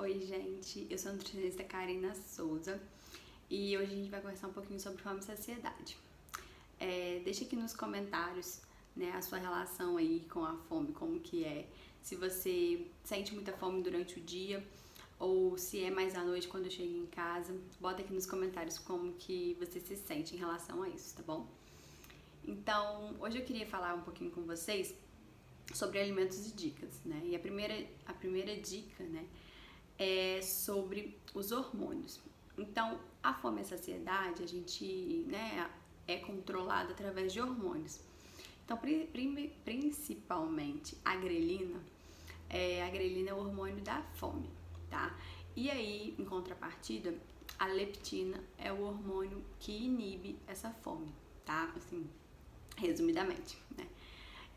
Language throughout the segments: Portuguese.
Oi, gente, eu sou a nutricionista Karina Souza e hoje a gente vai conversar um pouquinho sobre fome e saciedade. Deixa aqui nos comentários, né, a sua relação aí com a fome, como que é, se você sente muita fome durante o dia ou se é mais à noite quando chega em casa. Bota aqui nos comentários como que você se sente em relação a isso, tá bom? Então, hoje eu queria falar um pouquinho com vocês sobre alimentos e dicas, né? E a primeira dica, né, é sobre os hormônios. Então, a fome e a saciedade, a gente, né, é controlada através de hormônios. Então, principalmente a grelina é o hormônio da fome, tá? E aí, em contrapartida, a leptina é o hormônio que inibe essa fome, tá? Assim, resumidamente, né?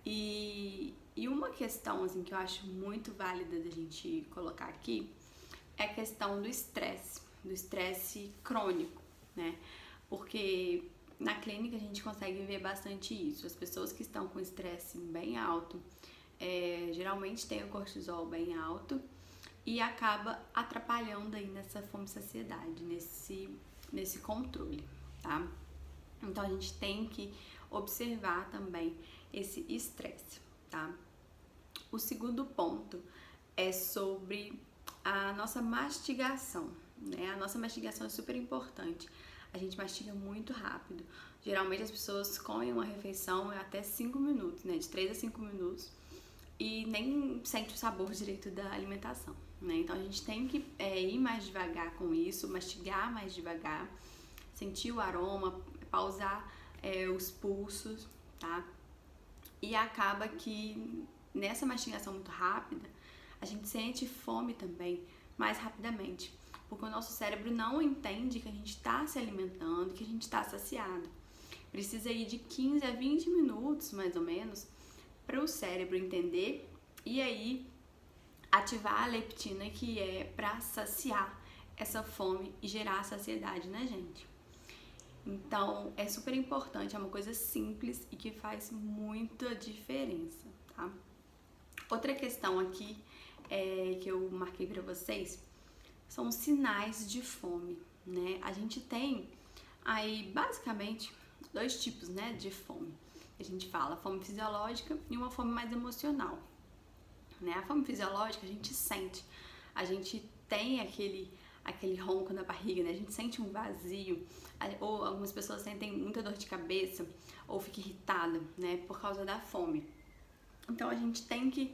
E uma questão assim, que eu acho muito válida da gente colocar aqui é a questão do estresse crônico, né? Porque na clínica a gente consegue ver bastante isso. As pessoas que estão com estresse bem alto, geralmente têm o cortisol bem alto e acaba atrapalhando aí nessa fome e saciedade, nesse controle, tá? Então a gente tem que observar também esse estresse, tá? O segundo ponto é sobre a nossa mastigação, né? A nossa mastigação é super importante. A gente mastiga muito rápido. Geralmente as pessoas comem uma refeição até 5 minutos, né? De 3 a 5 minutos e nem sente o sabor direito da alimentação, né? Então a gente tem que ir mais devagar com isso, mastigar mais devagar, sentir o aroma, pausar os pulsos, tá? E acaba que nessa mastigação muito rápida, a gente sente fome também mais rapidamente, porque o nosso cérebro não entende que a gente está se alimentando, que a gente está saciado. Precisa ir de 15 a 20 minutos, mais ou menos, para o cérebro entender e aí ativar a leptina, que é para saciar essa fome e gerar a saciedade na gente. Então, é super importante, é uma coisa simples e que faz muita diferença, tá? Outra questão aqui que eu marquei para vocês são os sinais de fome, né? A gente tem aí basicamente dois tipos, né, de fome. A gente fala fome fisiológica e uma fome mais emocional, né? A fome fisiológica a gente sente, a gente tem aquele ronco na barriga, né? A gente sente um vazio, ou algumas pessoas sentem muita dor de cabeça ou fica irritada, né, por causa da fome. Então a gente tem que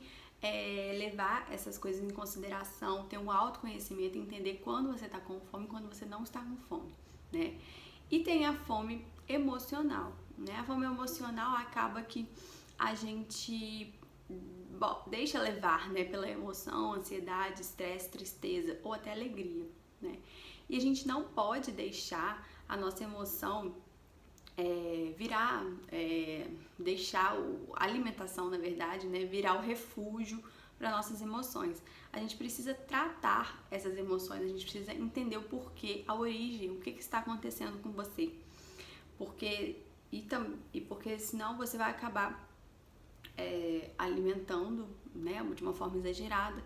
levar essas coisas em consideração, ter um autoconhecimento, entender quando você está com fome e quando você não está com fome, né? E tem a fome emocional, né? A fome emocional acaba que a gente deixa levar, né, pela emoção, ansiedade, estresse, tristeza ou até alegria, né? E a gente não pode deixar a nossa emoção deixar a alimentação, na verdade, né, virar o refúgio para nossas emoções. A gente precisa tratar essas emoções, a gente precisa entender o porquê, a origem, o que está acontecendo com você. Porque senão você vai acabar alimentando, né, de uma forma exagerada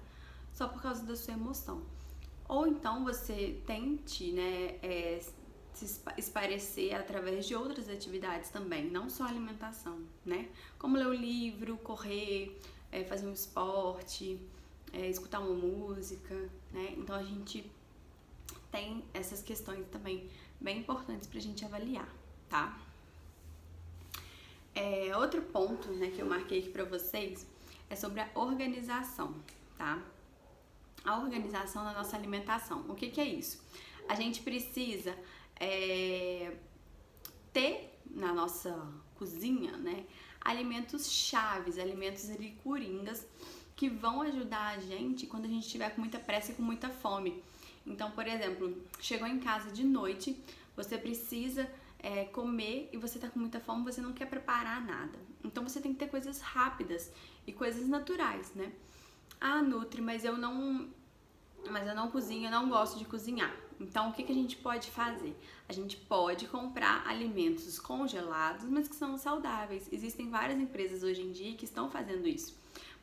só por causa da sua emoção. Ou então você tente, né, se esparecer através de outras atividades também, não só alimentação, né? Como ler um livro, correr, fazer um esporte, escutar uma música, né? Então a gente tem essas questões também bem importantes pra gente avaliar, tá? Outro ponto, né, que eu marquei aqui pra vocês é sobre a organização, tá? A organização da nossa alimentação. O que é isso? A gente precisa ter na nossa cozinha, né, alimentos chaves, alimentos ali coringas que vão ajudar a gente quando a gente estiver com muita pressa e com muita fome. Então, por exemplo, chegou em casa de noite, você precisa comer e você tá com muita fome, você não quer preparar nada. Então você tem que ter coisas rápidas e coisas naturais, né? Ah, Nutri, mas eu não cozinho, eu não gosto de cozinhar. Então, o que a gente pode fazer? A gente pode comprar alimentos congelados, mas que são saudáveis. Existem várias empresas hoje em dia que estão fazendo isso.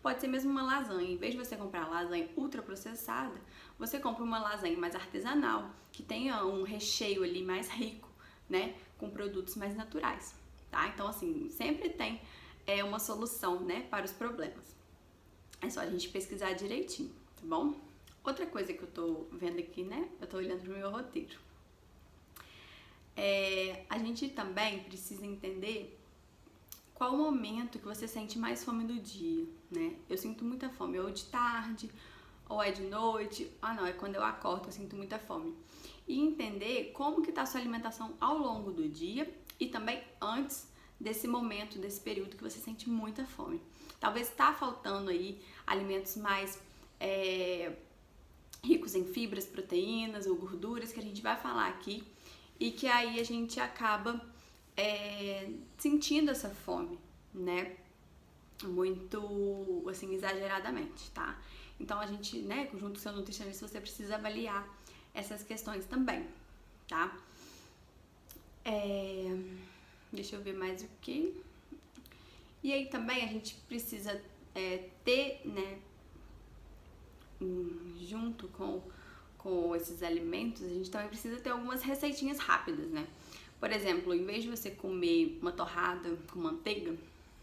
Pode ser mesmo uma lasanha. Em vez de você comprar lasanha ultraprocessada, você compra uma lasanha mais artesanal, que tenha um recheio ali mais rico, né? Com produtos mais naturais, tá? Então, assim, sempre tem uma solução, né, para os problemas. É só a gente pesquisar direitinho, tá bom? Outra coisa que eu tô vendo aqui, né? Eu tô olhando pro meu roteiro. A gente também precisa entender qual o momento que você sente mais fome do dia, né? Eu sinto muita fome ou de tarde, ou é de noite. Ah, não, é quando eu acordo eu sinto muita fome. E entender como que tá a sua alimentação ao longo do dia e também antes desse momento, desse período que você sente muita fome. Talvez tá faltando aí alimentos mais ricos em fibras, proteínas ou gorduras, que a gente vai falar aqui, e que aí a gente acaba sentindo essa fome, né? Muito, assim, exageradamente, tá? Então a gente, né, junto com o seu nutricionista, você precisa avaliar essas questões também, tá? Deixa eu ver mais o que. E aí também a gente precisa ter, né, junto com esses alimentos, a gente também precisa ter algumas receitinhas rápidas, né? Por exemplo, em vez de você comer uma torrada com manteiga,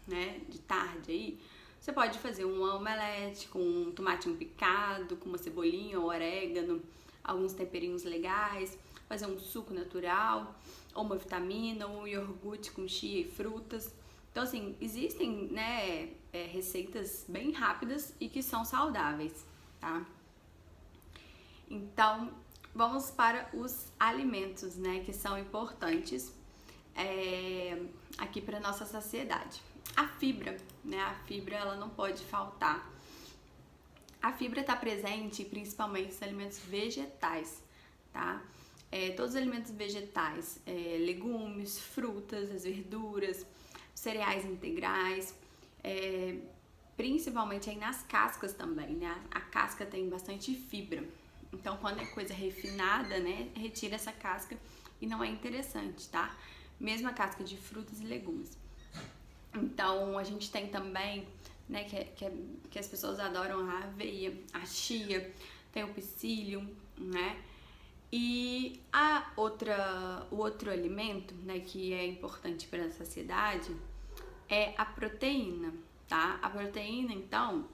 né, de tarde aí, você pode fazer um omelete com um tomatinho picado, com uma cebolinha, um orégano, alguns temperinhos legais, fazer um suco natural, ou uma vitamina, ou um iogurte com chia e frutas. Então, assim, existem, né, receitas bem rápidas e que são saudáveis, tá? Então, vamos para os alimentos, né, que são importantes aqui para nossa saciedade. A fibra, né, a fibra ela não pode faltar. A fibra está presente principalmente nos alimentos vegetais, tá? Todos os alimentos vegetais, legumes, frutas, as verduras, cereais integrais, principalmente aí nas cascas também, né? A casca tem bastante fibra. Então, quando é coisa refinada, né, retira essa casca e não é interessante, tá? Mesmo a casca de frutas e legumes. Então, a gente tem também, né, que as pessoas adoram a aveia, a chia, tem o psyllium, né? E o outro alimento, né, que é importante para a saciedade é a proteína, tá? A proteína, então,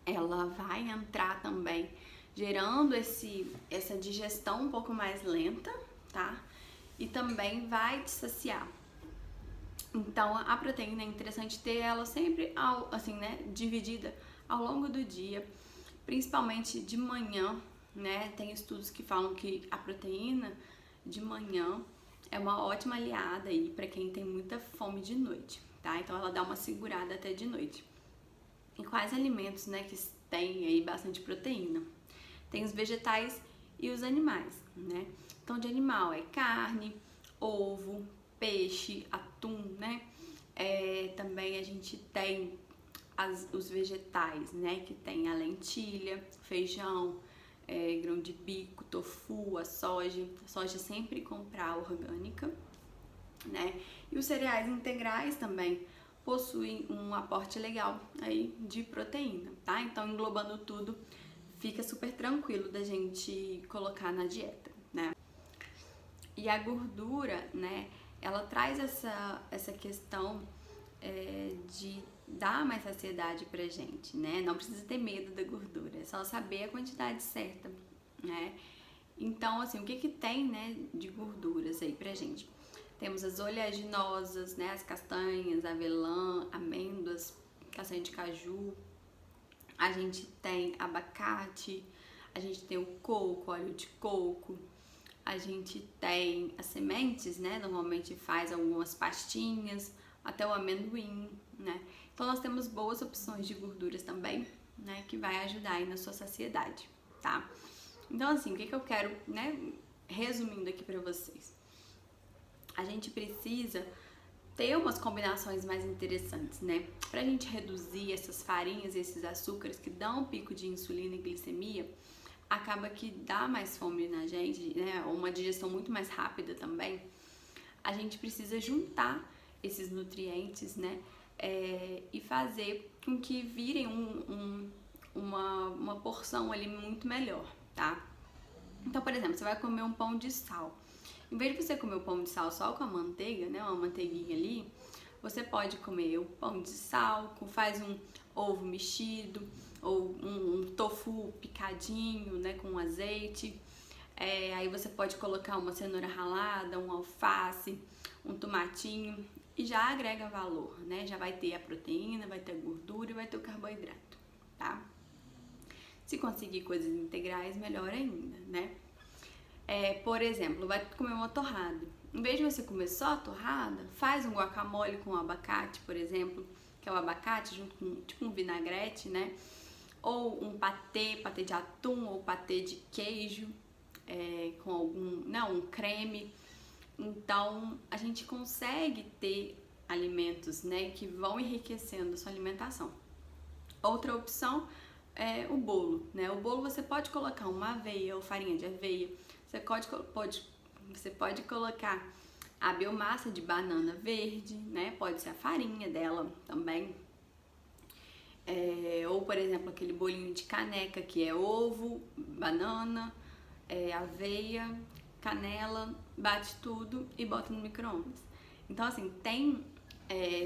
ela vai entrar também gerando essa digestão um pouco mais lenta, tá? E também vai te saciar. Então, a proteína é interessante ter ela sempre, assim, né, dividida ao longo do dia, principalmente de manhã, né? Tem estudos que falam que a proteína de manhã é uma ótima aliada aí para quem tem muita fome de noite, tá? Então, ela dá uma segurada até de noite. E quais alimentos, né, que tem aí bastante proteína? Tem os vegetais e os animais, né? Então, de animal é carne, ovo, peixe, atum, né? Também a gente tem os vegetais, né? Que tem a lentilha, feijão, grão de bico, tofu, a soja sempre comprar orgânica, né? E os cereais integrais também possuem um aporte legal aí de proteína, tá? Então, englobando tudo, fica super tranquilo da gente colocar na dieta, né? E a gordura, né, ela traz essa questão de dar mais saciedade pra gente, né? Não precisa ter medo da gordura, é só saber a quantidade certa, né? Então, assim, o que tem, né, de gorduras aí pra gente? Temos as oleaginosas, né, as castanhas, avelã, amêndoas, castanha de caju. A gente tem abacate, a gente tem o coco, óleo de coco. A gente tem as sementes, né? Normalmente faz algumas pastinhas, até o amendoim, né? Então nós temos boas opções de gorduras também, né? Que vai ajudar aí na sua saciedade, tá? Então assim, o que eu quero, né? Resumindo aqui pra vocês. A gente precisa ter umas combinações mais interessantes, né? Pra gente reduzir essas farinhas e esses açúcares que dão um pico de insulina e glicemia, acaba que dá mais fome na gente, né? Uma digestão muito mais rápida também. A gente precisa juntar esses nutrientes, né? e fazer com que virem uma porção ali muito melhor, tá? Então, por exemplo, você vai comer um pão de sal. Em vez de você comer o pão de sal só com a manteiga, né, uma manteiguinha ali, você pode comer o pão de sal, faz um ovo mexido ou um tofu picadinho, né, com azeite. Aí você pode colocar uma cenoura ralada, um alface, um tomatinho e já agrega valor, né? Já vai ter a proteína, vai ter a gordura e vai ter o carboidrato, tá? Se conseguir coisas integrais, melhor ainda, né? Por exemplo, vai comer uma torrada. Em vez de você comer só a torrada, faz um guacamole com abacate, por exemplo, que é o abacate junto com tipo um vinagrete, né? Ou um patê de atum ou patê de queijo, com um creme. Então, a gente consegue ter alimentos, né, que vão enriquecendo a sua alimentação. Outra opção é o bolo, né? O bolo você pode colocar uma aveia ou farinha de aveia. Você pode colocar a biomassa de banana verde, né? Pode ser a farinha dela também. Ou, por exemplo, aquele bolinho de caneca que é ovo, banana, aveia, canela, bate tudo e bota no micro-ondas. Então, assim, tem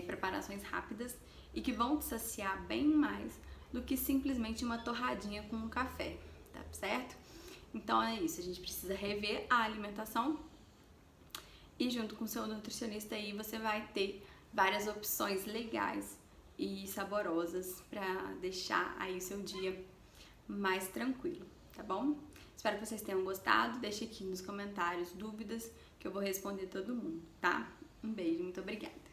preparações rápidas e que vão te saciar bem mais do que simplesmente uma torradinha com um café, tá certo? Então é isso, a gente precisa rever a alimentação e junto com o seu nutricionista aí você vai ter várias opções legais e saborosas para deixar aí o seu dia mais tranquilo, tá bom? Espero que vocês tenham gostado, deixe aqui nos comentários dúvidas que eu vou responder todo mundo, tá? Um beijo, muito obrigada!